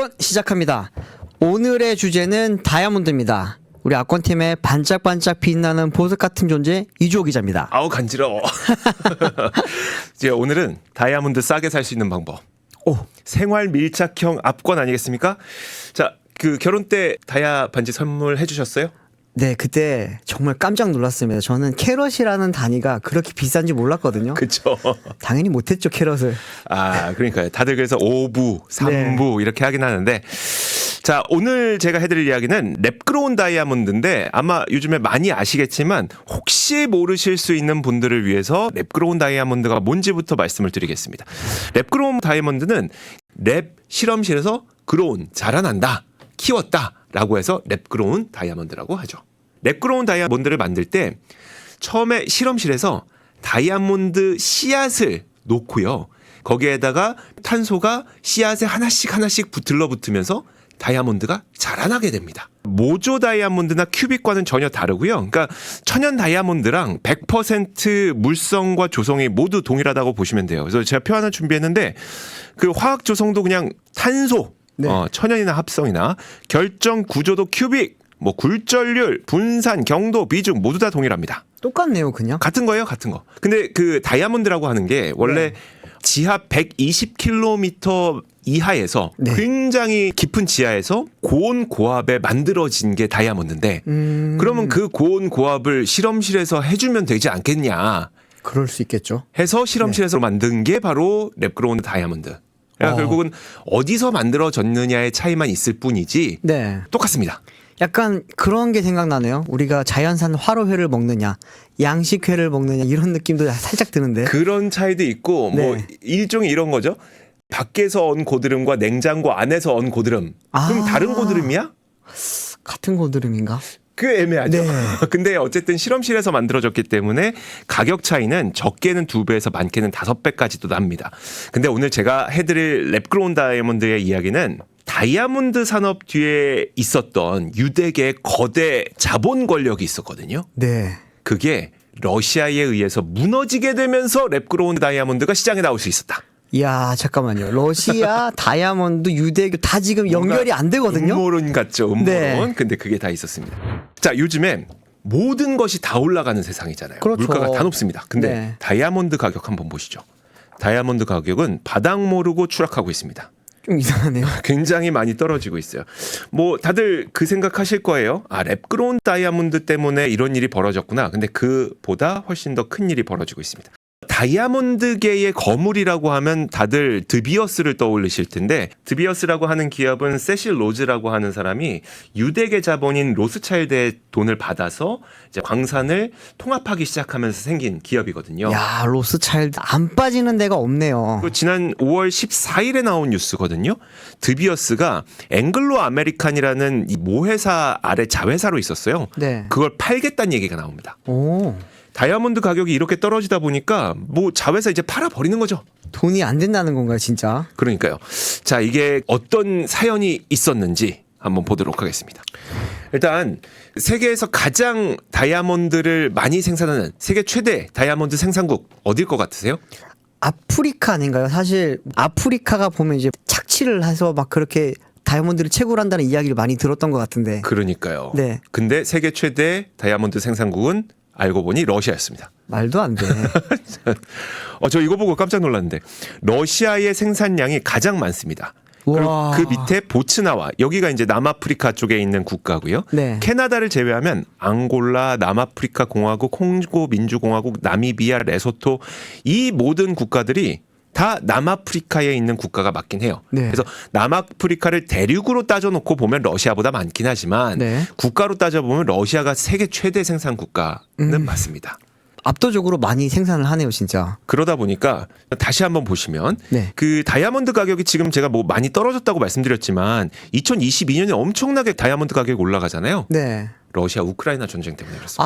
악권 시작합니다. 오늘의 주제는 다이아몬드입니다. 우리 악권팀의 반짝반짝 빛나는 보석 같은 존재 이주호 기자입니다. 아우 간지러워. 이제 오늘은 다이아몬드 싸게 살 수 있는 방법. 생활 밀착형 압권 아니겠습니까? 자, 그 결혼 때 다이아 반지 선물해 주셨어요? 네, 그때 정말 깜짝 놀랐습니다. 저는 캐럿이라는 단위가 그렇게 비싼지 몰랐거든요. 그렇죠. 당연히 못했죠, 캐럿을. 아, 그러니까요. 다들 그래서 5부, 3부 이렇게 하긴 하는데, 자, 오늘 제가 해드릴 이야기는 랩그로운 다이아몬드인데 아마 요즘에 많이 아시겠지만 혹시 모르실 수 있는 분들을 위해서 랩그로운 다이아몬드가 뭔지부터 말씀을 드리겠습니다. 랩그로운 다이아몬드는 랩 실험실에서 그로운, 자라난다, 키웠다 라고 해서 랩그로운 다이아몬드라고 하죠. 랩그로운 다이아몬드를 만들 때 처음에 실험실에서 다이아몬드 씨앗을 놓고요. 거기에다가 탄소가 씨앗에 하나씩 들러붙으면서 다이아몬드가 자라나게 됩니다. 모조 다이아몬드나 큐빅과는 전혀 다르고요. 그러니까 천연 다이아몬드랑 100% 물성과 조성이 모두 동일하다고 보시면 돼요. 그래서 제가 표 하나 준비했는데 그 화학 조성도 그냥 탄소, 네. 천연이나 합성이나 결정 구조도 큐빅, 뭐 굴절률, 분산, 경도, 비중 모두 다 동일합니다. 똑같네요, 그냥. 같은 거예요, 같은 거. 근데 그 다이아몬드라고 하는 게 원래 지하 120km 이하에서 굉장히 깊은 지하에서 고온 고압에 만들어진 게 다이아몬드인데 그러면 그 고온 고압을 실험실에서 해주면 되지 않겠냐 그럴 수 있겠죠. 해서 실험실에서 만든 게 바로 랩그로운 다이아몬드. 그러니까 결국은 어디서 만들어졌느냐의 차이만 있을 뿐이지 네. 똑같습니다. 약간 그런 게 생각나네요. 우리가 자연산 화로회를 먹느냐, 양식회를 먹느냐 이런 느낌도 살짝 드는데. 그런 차이도 있고 뭐 일종의 이런 거죠. 밖에서 언 고드름과 냉장고 안에서 언 고드름. 그럼 다른 고드름이야? 같은 고드름인가? 그 애매하죠. 네. 근데 어쨌든 실험실에서 만들어졌기 때문에 가격 차이는 적게는 2배에서 많게는 5배까지도 납니다. 근데 오늘 제가 해드릴 랩그로운 다이아몬드의 이야기는 다이아몬드 산업 뒤에 있었던 유대계의 거대 자본 권력이 있었거든요. 네. 그게 러시아에 의해서 무너지게 되면서 랩그로운 다이아몬드가 시장에 나올 수 있었다. 이야, 잠깐만요. 러시아, 다이아몬드, 유대교 다 지금 연결이 안 되거든요. 음모론 같죠, 음모론. 네. 근데 그게 다 있었습니다. 자, 요즘엔 모든 것이 다 올라가는 세상이잖아요. 그렇죠. 물가가 다 높습니다. 근데 다이아몬드 가격 한번 보시죠. 다이아몬드 가격은 바닥 모르고 추락하고 있습니다. 좀 이상하네요. 굉장히 많이 떨어지고 있어요. 뭐 다들 그 생각하실 거예요. 아, 랩그로운 다이아몬드 때문에 이런 일이 벌어졌구나. 근데 그보다 훨씬 더 큰 일이 벌어지고 있습니다. 다이아몬드계의 거물이라고 하면 다들 드비어스를 떠올리실 텐데 드비어스라고 하는 기업은 세실 로즈라고 하는 사람이 유대계 자본인 로스차일드의 돈을 받아서 이제 광산을 통합하기 시작하면서 생긴 기업이거든요. 야, 로스차일드 안 빠지는 데가 없네요. 지난 5월 14일에 나온 뉴스거든요. 드비어스가 앵글로 아메리칸이라는 이 모회사 아래 자회사로 있었어요. 네. 그걸 팔겠다는 얘기가 나옵니다. 오. 다이아몬드 가격이 이렇게 떨어지다 보니까 뭐 자회사 이제 팔아버리는 거죠. 돈이 안 된다는 건가요, 진짜? 그러니까요. 자, 이게 어떤 사연이 있었는지 한번 보도록 하겠습니다. 일단 세계에서 가장 다이아몬드를 많이 생산하는 세계 최대 다이아몬드 생산국 어딜 것 같으세요? 아프리카 아닌가요? 사실 아프리카가 보면 이제 착취를 해서 막 그렇게 다이아몬드를 채굴 한다는 이야기를 많이 들었던 것 같은데. 그러니까요. 네. 근데 세계 최대 다이아몬드 생산국은 알고 보니 러시아였습니다. 말도 안 돼. 저 이거 보고 깜짝 놀랐는데 러시아의 생산량이 가장 많습니다. 그리고 그 밑에 보츠나와 여기가 이제 남아프리카 쪽에 있는 국가고요. 네. 캐나다를 제외하면 앙골라, 남아프리카 공화국, 콩고 민주공화국, 나미비아, 레소토 이 모든 국가들이 다 남아프리카에 있는 국가가 맞긴 해요. 네. 그래서 남아프리카를 대륙으로 따져놓고 보면 러시아보다 많긴 하지만 국가로 따져보면 러시아가 세계 최대 생산 국가는 맞습니다. 압도적으로 많이 생산을 하네요, 진짜. 그러다 보니까 다시 한번 보시면 네. 그 다이아몬드 가격이 지금 제가 뭐 많이 떨어졌다고 말씀드렸지만 2022년에 엄청나게 다이아몬드 가격이 올라가잖아요. 네. 러시아 우크라이나 전쟁 때문에 그렇습니다.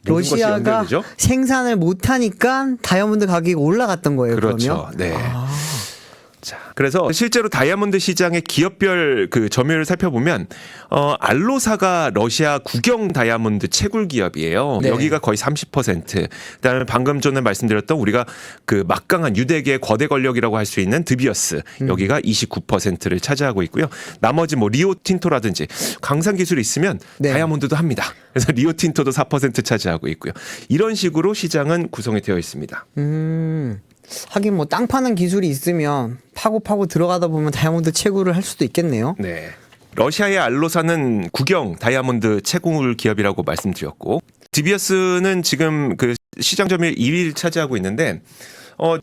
모든 것이 러시아가 연결되죠? 생산을 못하니까 다이아몬드 가격이 올라갔던 거예요. 그렇죠. 그러면? 네. 자, 그래서 실제로 다이아몬드 시장의 기업별 그 점유율을 살펴보면 알로사가 러시아 국영 다이아몬드 채굴 기업이에요. 네. 여기가 거의 30%. 그다음에 방금 전에 말씀드렸던 우리가 그 막강한 유대계의 거대 권력이라고 할 수 있는 드비어스 여기가 29%를 차지하고 있고요. 나머지 뭐 리오틴토라든지 광산 기술이 있으면 네. 다이아몬드도 합니다. 그래서 리오틴토도 4% 차지하고 있고요. 이런 식으로 시장은 구성이 되어 있습니다. 하긴 뭐 땅 파는 기술이 있으면 파고 들어가다 보면 다이아몬드 채굴을 할 수도 있겠네요. 네. 러시아의 알로사는 국영 다이아몬드 채굴 기업이라고 말씀드렸고 드비어스는 지금 그 시장 점유율 2위를 차지하고 있는데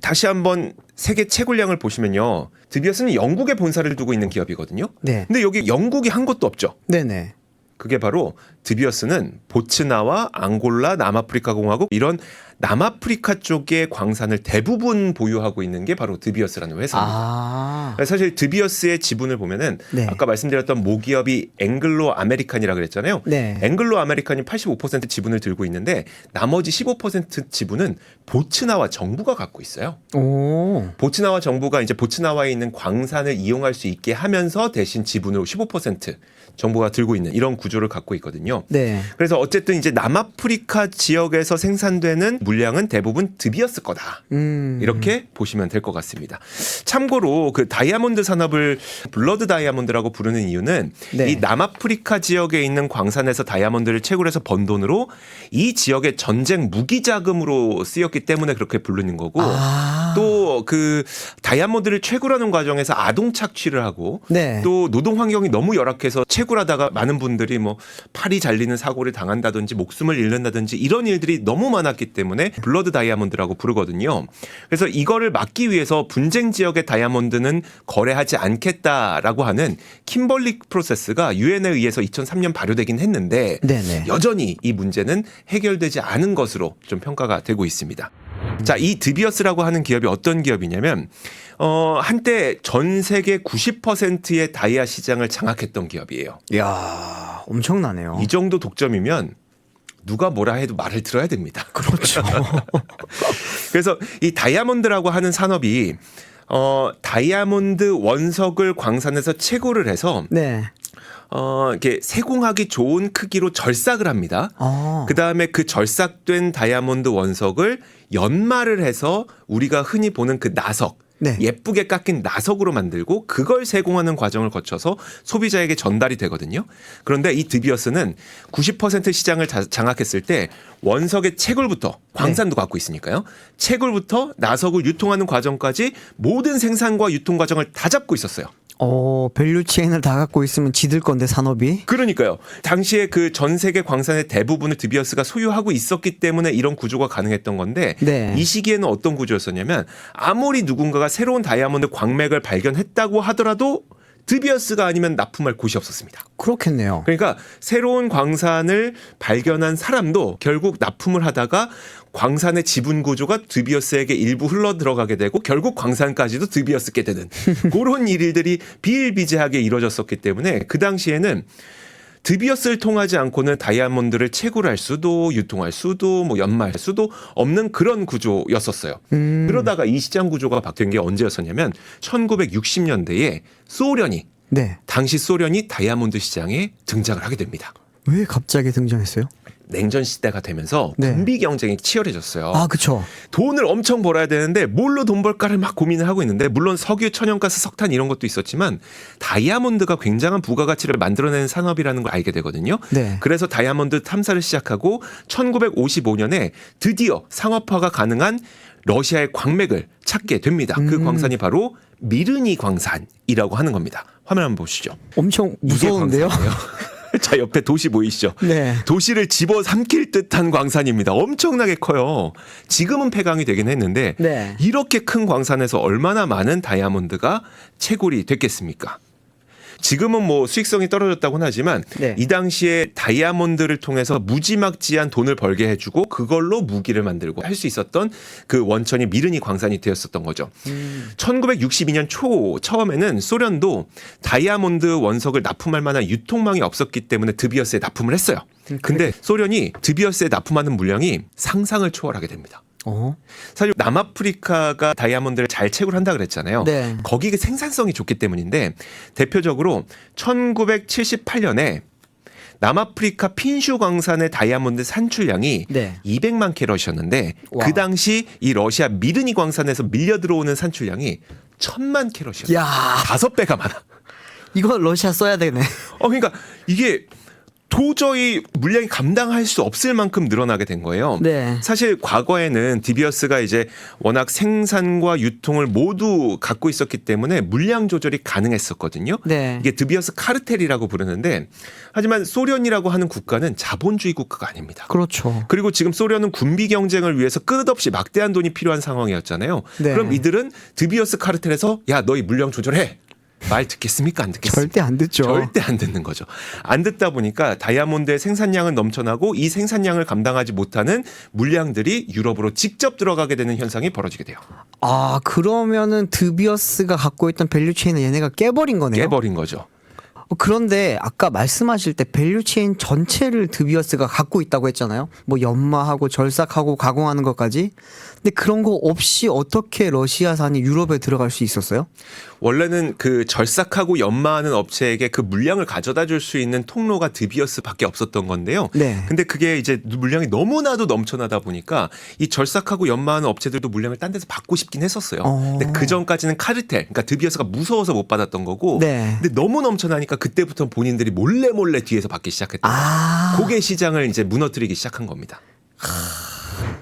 다시 한번 세계 채굴량을 보시면요. 드비어스는 영국에 본사를 두고 있는 기업이거든요. 네. 근데 여기 영국이 한 곳도 없죠. 네네. 그게 바로 드비어스는 보츠나와 앙골라, 남아프리카 공화국 이런 남아프리카 쪽의 광산을 대부분 보유하고 있는 게 바로 드비어스라는 회사입니다. 아. 사실 드비어스의 지분을 보면은 네. 아까 말씀드렸던 모기업이 앵글로 아메리칸이라 그랬잖아요. 네. 앵글로 아메리칸이 85% 지분을 들고 있는데 나머지 15% 지분은 보츠나와 정부가 갖고 있어요. 오. 보츠나와 정부가 이제 보츠나와에 있는 광산을 이용할 수 있게 하면서 대신 지분을 15% 정부가 들고 있는 이런 구조를 갖고 있거든요. 네. 그래서 어쨌든 이제 남아프리카 지역에서 생산되는 물량은 대부분 드비어스 거다. 이렇게 보시면 될 것 같습니다. 참고로 그 다이아몬드 산업을 블러드 다이아몬드라고 부르는 이유는 네. 이 남아프리카 지역에 있는 광산에서 다이아몬드를 채굴해서 번 돈으로 이 지역의 전쟁 무기 자금으로 쓰였기 때문에 그렇게 부르는 거고 아. 또 그 다이아몬드를 채굴하는 과정에서 아동 착취를 하고 네. 또 노동 환경이 너무 열악해서 채굴하다가 많은 분들이 뭐 팔이 잘리는 사고를 당한다든지 목숨을 잃는다든지 이런 일들이 너무 많았기 때문에 블러드 다이아몬드라고 부르거든요. 그래서 이거를 막기 위해서 분쟁 지역의 다이아몬드는 거래하지 않겠다라고 하는 킴벌리 프로세스가 유엔에 의해서 2003년 발효되긴 했는데 네네. 여전히 이 문제는 해결되지 않은 것으로 좀 평가가 되고 있습니다. 자, 이 드비어스라고 하는 기업이 어떤 기업이냐면 한때 전 세계 90%의 다이아 시장을 장악했던 기업이에요. 이야, 엄청나네요. 이 정도 독점이면 누가 뭐라 해도 말을 들어야 됩니다. 그렇죠. 그래서 이 다이아몬드라고 하는 산업이 다이아몬드 원석을 광산에서 채굴을 해서 네. 이렇게 세공하기 좋은 크기로 절삭을 합니다. 아. 그 다음에 그 절삭된 다이아몬드 원석을 연마를 해서 우리가 흔히 보는 그 나석, 네. 예쁘게 깎인 나석으로 만들고 그걸 세공하는 과정을 거쳐서 소비자에게 전달이 되거든요. 그런데 이 드비어스는 90% 시장을 장악했을 때 원석의 채굴부터 광산도 갖고 있으니까요. 채굴부터 나석을 유통하는 과정까지 모든 생산과 유통 과정을 다 잡고 있었어요. 밸류 체인을 다 갖고 있으면 지들 건데 산업이. 그러니까요. 당시에 그 전 세계 광산의 대부분을 드비어스가 소유하고 있었기 때문에 이런 구조가 가능했던 건데 네. 이 시기에는 어떤 구조였었냐면 아무리 누군가가 새로운 다이아몬드 광맥을 발견했다고 하더라도 드비어스가 아니면 납품할 곳이 없었습니다. 그렇겠네요. 그러니까 새로운 광산을 발견한 사람도 결국 납품을 하다가 광산의 지분 구조가 드비어스에게 일부 흘러 들어가게 되고 결국 광산까지도 드비어스게 되는 그런 일들이 비일비재하게 이루어졌었기 때문에 그 당시에는 드비어스를 통하지 않고는 다이아몬드를 채굴할 수도 유통할 수도 뭐 연마할 수도 없는 그런 구조였었어요. 그러다가 이 시장 구조가 바뀐 게 언제였었냐면 1960년대에 소련이 네. 당시 소련이 다이아몬드 시장에 등장을 하게 됩니다. 왜 갑자기 등장했어요? 냉전 시대가 되면서 네. 군비 경쟁이 치열해졌어요. 아, 그쵸. 돈을 엄청 벌어야 되는데 뭘로 돈 벌까를 막 고민을 하고 있는데 물론 석유, 천연가스, 석탄 이런 것도 있었지만 다이아몬드가 굉장한 부가가치를 만들어내는 산업이라는 걸 알게 되거든요. 네. 그래서 다이아몬드 탐사를 시작하고 1955년에 드디어 상업화가 가능한 러시아의 광맥을 찾게 됩니다. 그 광산이 바로 미르니 광산이라고 하는 겁니다. 화면 한번 보시죠. 엄청 무서운데요? 이게 광산이에요. 자, 옆에 도시 보이시죠? 네. 도시를 집어삼킬 듯한 광산입니다. 엄청나게 커요. 지금은 폐광이 되긴 했는데 네. 이렇게 큰 광산에서 얼마나 많은 다이아몬드가 채굴이 됐겠습니까? 지금은 뭐 수익성이 떨어졌다고는 하지만 네. 이 당시에 다이아몬드를 통해서 무지막지한 돈을 벌게 해주고 그걸로 무기를 만들고 할 수 있었던 그 원천이 미르니 광산이 되었었던 거죠. 1962년 초 처음에는 소련도 다이아몬드 원석을 납품할 만한 유통망이 없었기 때문에 드비어스에 납품을 했어요. 근데 소련이 드비어스에 납품하는 물량이 상상을 초월하게 됩니다. 사실 남아프리카가 다이아몬드를 잘 채굴 한다 그랬잖아요. 네. 거기 생산성이 좋기 때문인데 대표적으로 1978년에 남아프리카 핀슈 광산의 다이아몬드 산출량이 네. 200만 캐럿이었는데 와. 그 당시 이 러시아 미르니 광산에서 밀려 들어오는 산출량이 1000만 캐럿이었어요. 야, 5배가 많아. 이거 러시아 써야 되네. 그러니까 이게 도저히 물량이 감당할 수 없을 만큼 늘어나게 된 거예요. 네. 사실 과거에는 디비어스가 이제 워낙 생산과 유통을 모두 갖고 있었기 때문에 물량 조절이 가능했었거든요. 네. 이게 디비어스 카르텔이라고 부르는데 하지만 소련이라고 하는 국가는 자본주의 국가가 아닙니다. 그렇죠. 그리고 지금 소련은 군비 경쟁을 위해서 끝없이 막대한 돈이 필요한 상황이었잖아요. 네. 그럼 이들은 디비어스 카르텔에서 야 너희 물량 조절해. 말 듣겠습니까? 안 듣겠습니까? 절대 안 듣죠. 절대 안 듣는 거죠. 안 듣다 보니까 다이아몬드의 생산량은 넘쳐나고 이 생산량을 감당하지 못하는 물량들이 유럽으로 직접 들어가게 되는 현상이 벌어지게 돼요. 아, 그러면은 드비어스가 갖고 있던 밸류체인을 얘네가 깨버린 거네요. 깨버린 거죠. 그런데 아까 말씀하실 때 밸류체인 전체를 드비어스가 갖고 있다고 했잖아요. 뭐 연마하고 절삭하고 가공하는 것까지. 근데 그런 거 없이 어떻게 러시아산이 유럽에 들어갈 수 있었어요? 원래는 그 절삭하고 연마하는 업체에게 그 물량을 가져다 줄 수 있는 통로가 드비어스밖에 없었던 건데요. 네. 근데 그게 이제 물량이 너무나도 넘쳐나다 보니까 이 절삭하고 연마하는 업체들도 물량을 딴 데서 받고 싶긴 했었어요. 근데 그 전까지는 카르텔, 그러니까 드비어스가 무서워서 못 받았던 거고. 네. 근데 너무 넘쳐나니까 그때부터 본인들이 몰래 뒤에서 받기 시작했던 거예요. 아. 그게 시장을 이제 무너뜨리기 시작한 겁니다.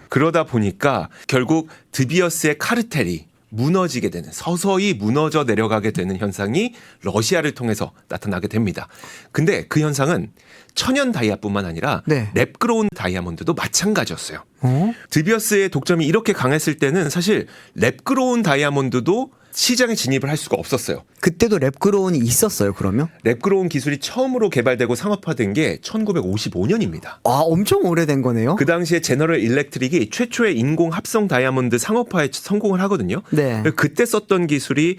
그러다 보니까 결국 드비어스의 카르텔이 무너지게 되는, 서서히 무너져 내려가게 되는 현상이 러시아를 통해서 나타나게 됩니다. 근데 그 현상은 천연 다이아뿐만 아니라 네. 랩그로운 다이아몬드도 마찬가지였어요. 어? 드비어스의 독점이 이렇게 강했을 때는 사실 랩그로운 다이아몬드도 시장에 진입을 할 수가 없었어요. 그때도 랩그로운이 있었어요, 그러면? 랩그로운 기술이 처음으로 개발되고 상업화된 게 1955년입니다. 아, 엄청 오래된 거네요? 그 당시에 제너럴 일렉트릭이 최초의 인공 합성 다이아몬드 상업화에 성공을 하거든요. 네. 그때 썼던 기술이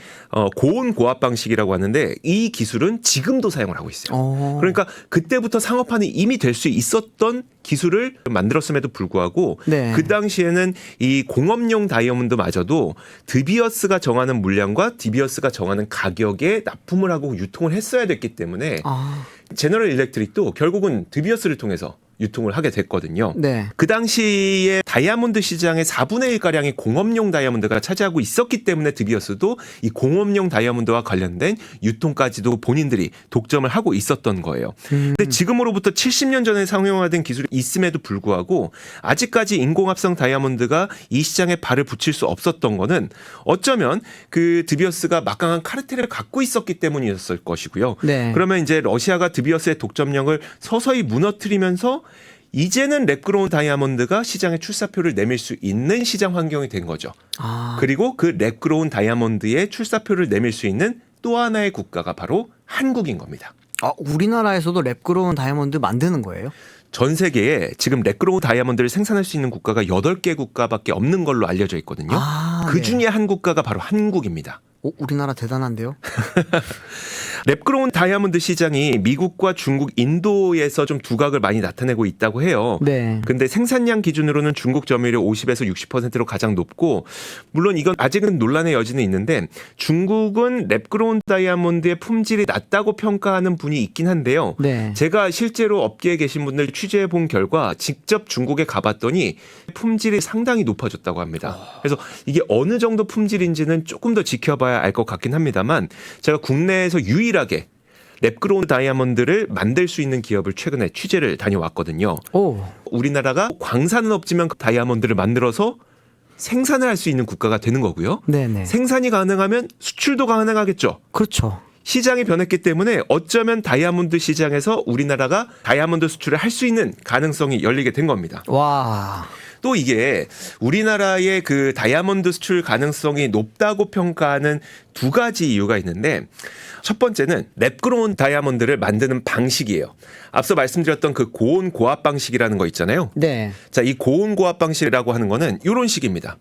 고온 고압 방식이라고 하는데 이 기술은 지금도 사용을 하고 있어요. 그러니까 그때부터 상업화는 이미 될 수 있었던 기술을 만들었음에도 불구하고 네. 그 당시에는 이 공업용 다이아몬드마저도 드비어스가 정하는 물량과 디비어스가 정하는 가격에 납품을 하고 유통을 했어야 됐기 때문에 아, 제너럴 일렉트릭도 결국은 드비어스를 통해서 유통을 하게 됐거든요. 네. 그 당시에 다이아몬드 시장의 4분의 1가량이 공업용 다이아몬드가 차지하고 있었기 때문에 드비어스도 이 공업용 다이아몬드와 관련된 유통까지도 본인들이 독점을 하고 있었던 거예요. 근데 지금으로부터 70년 전에 상용화된 기술이 있음에도 불구하고 아직까지 인공합성 다이아몬드가 이 시장에 발을 붙일 수 없었던 거는 어쩌면 그 드비어스가 막강한 카르텔을 갖고 있었기 때문이었을 것이고요. 네. 그러면 이제 러시아가 드비어스의 독점력을 서서히 무너뜨리면서 이제는 랩그로운 다이아몬드가 시장에 출사표를 내밀 수 있는 시장 환경이 된 거죠. 아. 그리고 그 랩그로운 다이아몬드의 출사표를 내밀 수 있는 또 하나의 국가가 바로 한국인 겁니다. 아, 우리나라에서도 랩그로운 다이아몬드 만드는 거예요? 전 세계에 지금 랩그로운 다이아몬드를 생산할 수 있는 국가가 8개 국가밖에 없는 걸로 알려져 있거든요. 아, 그 네. 중에 한 국가가 바로 한국입니다. 우리나라 대단한데요? 랩그로운 다이아몬드 시장이 미국과 중국, 인도에서 좀 두각을 많이 나타내고 있다고 해요. 네. 근데 생산량 기준으로는 중국 점유율이 50에서 60%로 가장 높고 물론 이건 아직은 논란의 여지는 있는데 중국은 랩그로운 다이아몬드의 품질이 낮다고 평가하는 분이 있긴 한데요. 네. 제가 실제로 업계에 계신 분들 취재해 본 결과 직접 중국에 가봤더니 품질이 상당히 높아졌다고 합니다. 그래서 이게 어느 정도 품질인지는 조금 더 지켜봐야 알 것 같긴 합니다만 제가 국내에서 유일하게 랩그로운 다이아몬드를 만들 수 있는 기업을 최근에 취재를 다녀왔거든요. 오. 우리나라가 광산은 없지만 그 다이아몬드를 만들어서 생산을 할 수 있는 국가가 되는 거고요. 네네. 생산이 가능하면 수출도 가능하겠죠. 그렇죠. 시장이 변했기 때문에 어쩌면 다이아몬드 시장에서 우리나라가 다이아몬드 수출을 할 수 있는 가능성이 열리게 된 겁니다. 와. 또 이게 우리나라의 그 다이아몬드 수출 가능성이 높다고 평가하는 두 가지 이유가 있는데 첫 번째는 랩그로운 다이아몬드를 만드는 방식이에요. 앞서 말씀드렸던 그 고온 고압 방식이라는 거 있잖아요. 네. 자, 이 고온 고압 방식이라고 하는 거는 이런 식입니다.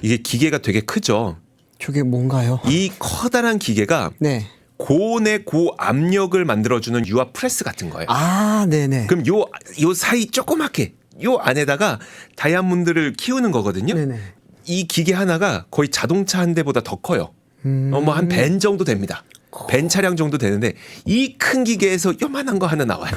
이게 기계가 되게 크죠. 저게 뭔가요? 이 커다란 기계가 네. 고온의 고압력을 만들어주는 유압 프레스 같은 거예요. 아, 네네. 그럼 요 사이 조그맣게 요 안에다가 다이아몬드를 키우는 거거든요. 네네. 이 기계 하나가 거의 자동차 한 대보다 더 커요. 뭐 한 벤 정도 됩니다. 벤 차량 정도 되는데 이 큰 기계에서 요만한 거 하나 나와요.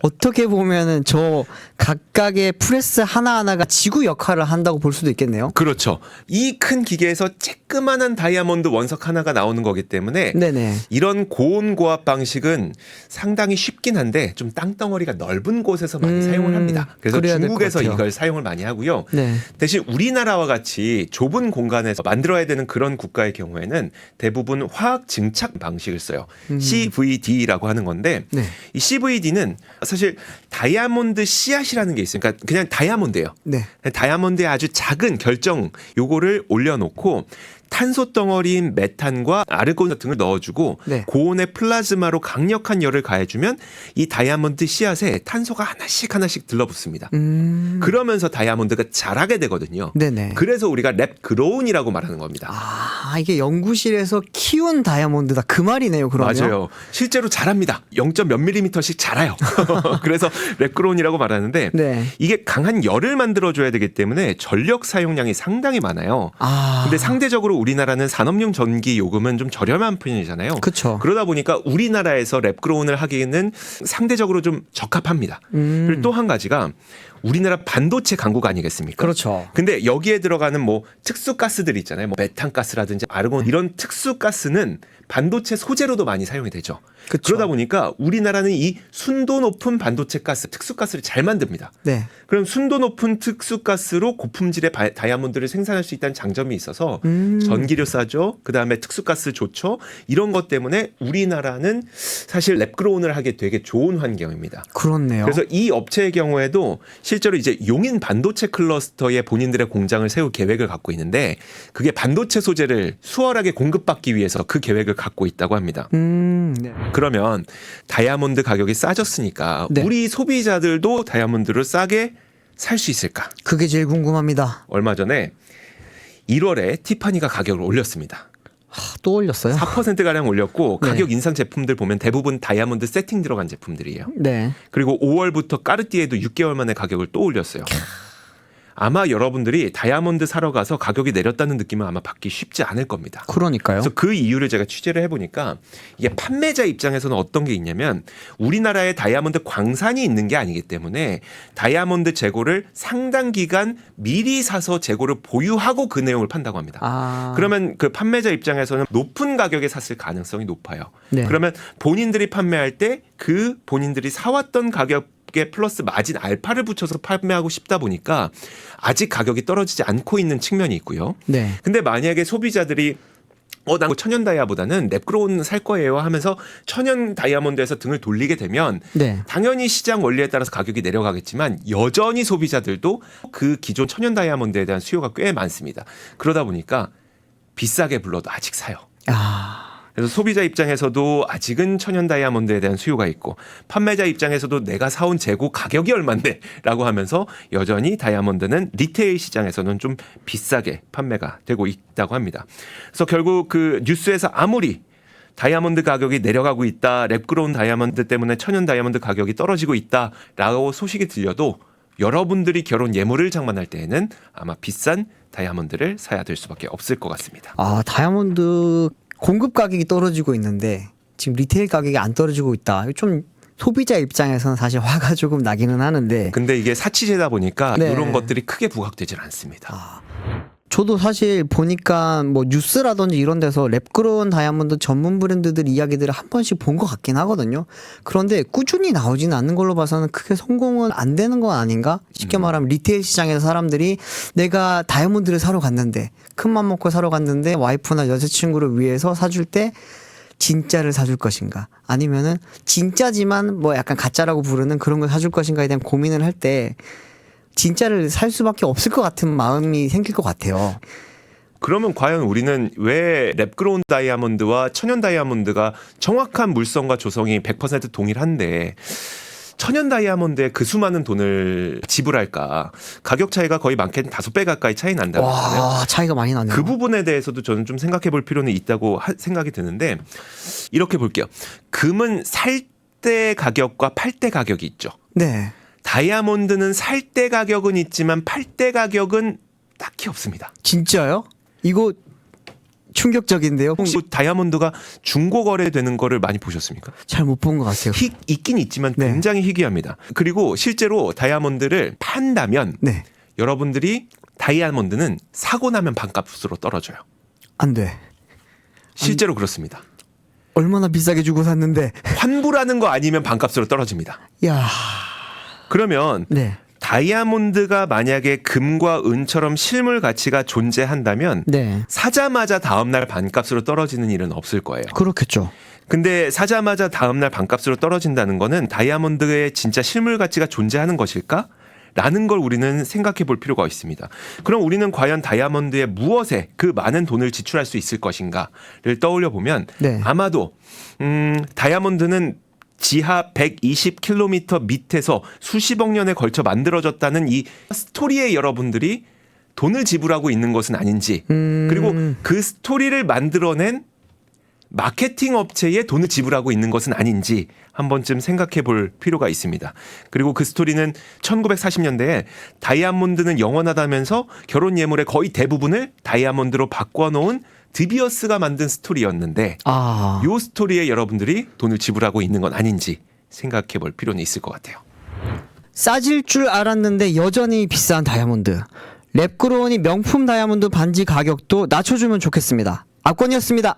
어떻게 보면은 저 각각의 프레스 하나하나가 지구 역할을 한다고 볼 수도 있겠네요. 그렇죠. 이 큰 기계에서 쬐끄만한 다이아몬드 원석 하나가 나오는 거기 때문에 네네. 이런 고온 고압 방식은 상당히 쉽긴 한데 좀 땅덩어리가 넓은 곳에서 많이 사용을 합니다. 그래서 그래야 될것 중국에서 같아요. 이걸 사용을 많이 하고요. 네. 대신 우리나라와 같이 좁은 공간에서 만들어야 되는 그런 국가의 경우에는 대부분 화학 증착 방식을 써요. CVD라고 하는 건데 네. 이 CVD는 사실 다이아몬드 씨앗이라는 게 있어요. 그러니까 그냥 다이아몬드예요. 네. 다이아몬드의 아주 작은 결정 요거를 올려놓고 탄소 덩어리인 메탄과 아르곤 등을 넣어주고 네. 고온의 플라즈마로 강력한 열을 가해주면 이 다이아몬드 씨앗에 탄소가 하나씩 들러붙습니다. 그러면서 다이아몬드가 자라게 되거든요. 네네. 그래서 우리가 랩그로운이라고 말하는 겁니다. 아, 이게 연구실에서 키운 다이아몬드다. 그 말이네요, 그러면. 맞아요. 실제로 자랍니다. 0. 몇 밀리미터씩 자라요. 그래서 랩그로운이라고 말하는데 네. 이게 강한 열을 만들어줘야 되기 때문에 전력 사용량이 상당히 많아요. 아. 근데 상대적으로 우리나라는 산업용 전기 요금은 좀 저렴한 편이잖아요. 그쵸. 그러다 보니까 우리나라에서 랩그로운을 하기에는 상대적으로 좀 적합합니다. 그리고 또 한 가지가 우리나라 반도체 강국 아니겠습니까? 그렇죠. 근데 여기에 들어가는 뭐 특수가스들 있잖아요. 뭐 메탄가스라든지 아르곤 이런 특수가스는 반도체 소재로도 많이 사용이 되죠. 그쵸. 그러다 보니까 우리나라는 이 순도 높은 반도체 가스, 특수가스를 잘 만듭니다. 네. 그럼 순도 높은 특수가스로 고품질의 다이아몬드를 생산할 수 있다는 장점이 있어서 전기료 싸죠. 그다음에 특수가스 좋죠. 이런 것 때문에 우리나라는 사실 랩그로운을 하기 되게 좋은 환경입니다. 그렇네요. 그래서 이 업체의 경우에도 실제로 이제 용인 반도체 클러스터에 본인들의 공장을 세울 계획을 갖고 있는데 그게 반도체 소재를 수월하게 공급받기 위해서 그 계획을 갖고 있다고 합니다. 네. 그러면 다이아몬드 가격이 싸졌으니까 네. 우리 소비자들도 다이아몬드를 싸게 살 수 있을까? 그게 제일 궁금합니다. 얼마 전에 1월에 티파니가 가격을 올렸습니다. 또 올렸어요? 4%가량 올렸고 네. 가격 인상 제품들 보면 대부분 다이아몬드 세팅 들어간 제품들이에요. 네. 그리고 5월부터 까르띠에도 6개월 만에 가격을 또 올렸어요. 아마 여러분들이 다이아몬드 사러 가서 가격이 내렸다는 느낌은 아마 받기 쉽지 않을 겁니다. 그러니까요. 그래서 그 이유를 제가 취재를 해보니까 이게 판매자 입장에서는 어떤 게 있냐면 우리나라에 다이아몬드 광산이 있는 게 아니기 때문에 다이아몬드 재고를 상당 기간 미리 사서 재고를 보유하고 그 내용을 판다고 합니다. 아. 그러면 그 판매자 입장에서는 높은 가격에 샀을 가능성이 높아요. 네. 그러면 본인들이 판매할 때 그 본인들이 사왔던 가격에 플러스 마진 알파를 붙여서 판매하고 싶다 보니까 아직 가격이 떨어지지 않고 있는 측면이 있고요. 네. 근데 만약에 소비자들이 난 천연 다이아보다는 랩그로운 살 거예요 하면서 천연 다이아몬드에서 등을 돌리게 되면 네. 당연히 시장 원리에 따라서 가격이 내려가겠지만 여전히 소비자들도 그 기존 천연 다이아몬드에 대한 수요가 꽤 많습니다. 그러다 보니까 비싸게 불러도 아직 사요. 아. 그래서 소비자 입장에서도 아직은 천연 다이아몬드에 대한 수요가 있고 판매자 입장에서도 내가 사온 재고 가격이 얼만데 라고 하면서 여전히 다이아몬드는 리테일 시장에서는 좀 비싸게 판매가 되고 있다고 합니다. 그래서 결국 그 뉴스에서 아무리 다이아몬드 가격이 내려가고 있다. 랩그로운 다이아몬드 때문에 천연 다이아몬드 가격이 떨어지고 있다라고 소식이 들려도 여러분들이 결혼 예물을 장만할 때에는 아마 비싼 다이아몬드를 사야 될 수밖에 없을 것 같습니다. 아, 다이아몬드 공급 가격이 떨어지고 있는데 지금 리테일 가격이 안 떨어지고 있다. 좀 소비자 입장에서는 사실 화가 조금 나기는 하는데. 근데 이게 사치제다 보니까 네. 이런 것들이 크게 부각되질 않습니다. 저도 사실 보니까 뭐 뉴스라든지 이런 데서 랩그로운 다이아몬드 전문 브랜드들 이야기들을 한 번씩 본 것 같긴 하거든요. 그런데 꾸준히 나오지는 않는 걸로 봐서는 크게 성공은 안 되는 건 아닌가? 쉽게 말하면 리테일 시장에서 사람들이 내가 다이아몬드를 사러 갔는데 큰맘 먹고 사러 갔는데 와이프나 여자친구를 위해서 사줄 때 진짜를 사줄 것인가? 아니면은 진짜지만 뭐 약간 가짜라고 부르는 그런 걸 사줄 것인가에 대한 고민을 할 때 진짜를 살 수밖에 없을 것 같은 마음이 생길 것 같아요. 그러면 과연 우리는 왜 랩그로운 다이아몬드와 천연 다이아몬드가 정확한 물성과 조성이 100% 동일한데 천연 다이아몬드에 그 수많은 돈을 지불할까? 가격 차이가 거의 많게는 5배 가까이 차이 난다고 하잖아요. 와, 차이가 많이 나네요. 그 부분에 대해서도 저는 좀 생각해 볼 필요는 있다고 생각이 드는데 이렇게 볼게요. 금은 살 때 가격과 팔 때 가격이 있죠. 네. 다이아몬드는 살 때 가격은 있지만 팔 때 가격은 딱히 없습니다. 진짜요? 이거 충격적인데요. 혹시 다이아몬드가 중고 거래되는 거를 많이 보셨습니까? 잘 못 본 것 같아요. 있긴 있지만 네. 굉장히 희귀합니다. 그리고 실제로 다이아몬드를 판다면 네. 여러분들이 다이아몬드는 사고 나면 반값으로 떨어져요. 안 돼. 실제로 그렇습니다. 얼마나 비싸게 주고 샀는데. 환불하는 거 아니면 반값으로 떨어집니다. 야. 그러면 네. 다이아몬드가 만약에 금과 은처럼 실물 가치가 존재한다면 네. 사자마자 다음날 반값으로 떨어지는 일은 없을 거예요. 그렇겠죠. 근데 사자마자 다음날 반값으로 떨어진다는 거는 다이아몬드의 진짜 실물 가치가 존재하는 것일까? 라는 걸 우리는 생각해 볼 필요가 있습니다. 그럼 우리는 과연 다이아몬드의 무엇에 그 많은 돈을 지출할 수 있을 것인가를 떠올려 보면 네. 아마도 다이아몬드는 지하 120km 밑에서 수십억 년에 걸쳐 만들어졌다는 이 스토리에 여러분들이 돈을 지불하고 있는 것은 아닌지, 그리고 그 스토리를 만들어낸 마케팅 업체에 돈을 지불하고 있는 것은 아닌지 한 번쯤 생각해 볼 필요가 있습니다. 그리고 그 스토리는 1940년대에 다이아몬드는 영원하다면서 결혼 예물의 거의 대부분을 다이아몬드로 바꿔놓은 드비어스가 만든 스토리였는데 아. 이 스토리에 여러분들이 돈을 지불하고 있는 건 아닌지 생각해 볼 필요는 있을 것 같아요. 싸질 줄 알았는데 여전히 비싼 다이아몬드. 랩그로운이 명품 다이아몬드 반지 가격도 낮춰주면 좋겠습니다. 압권이었습니다.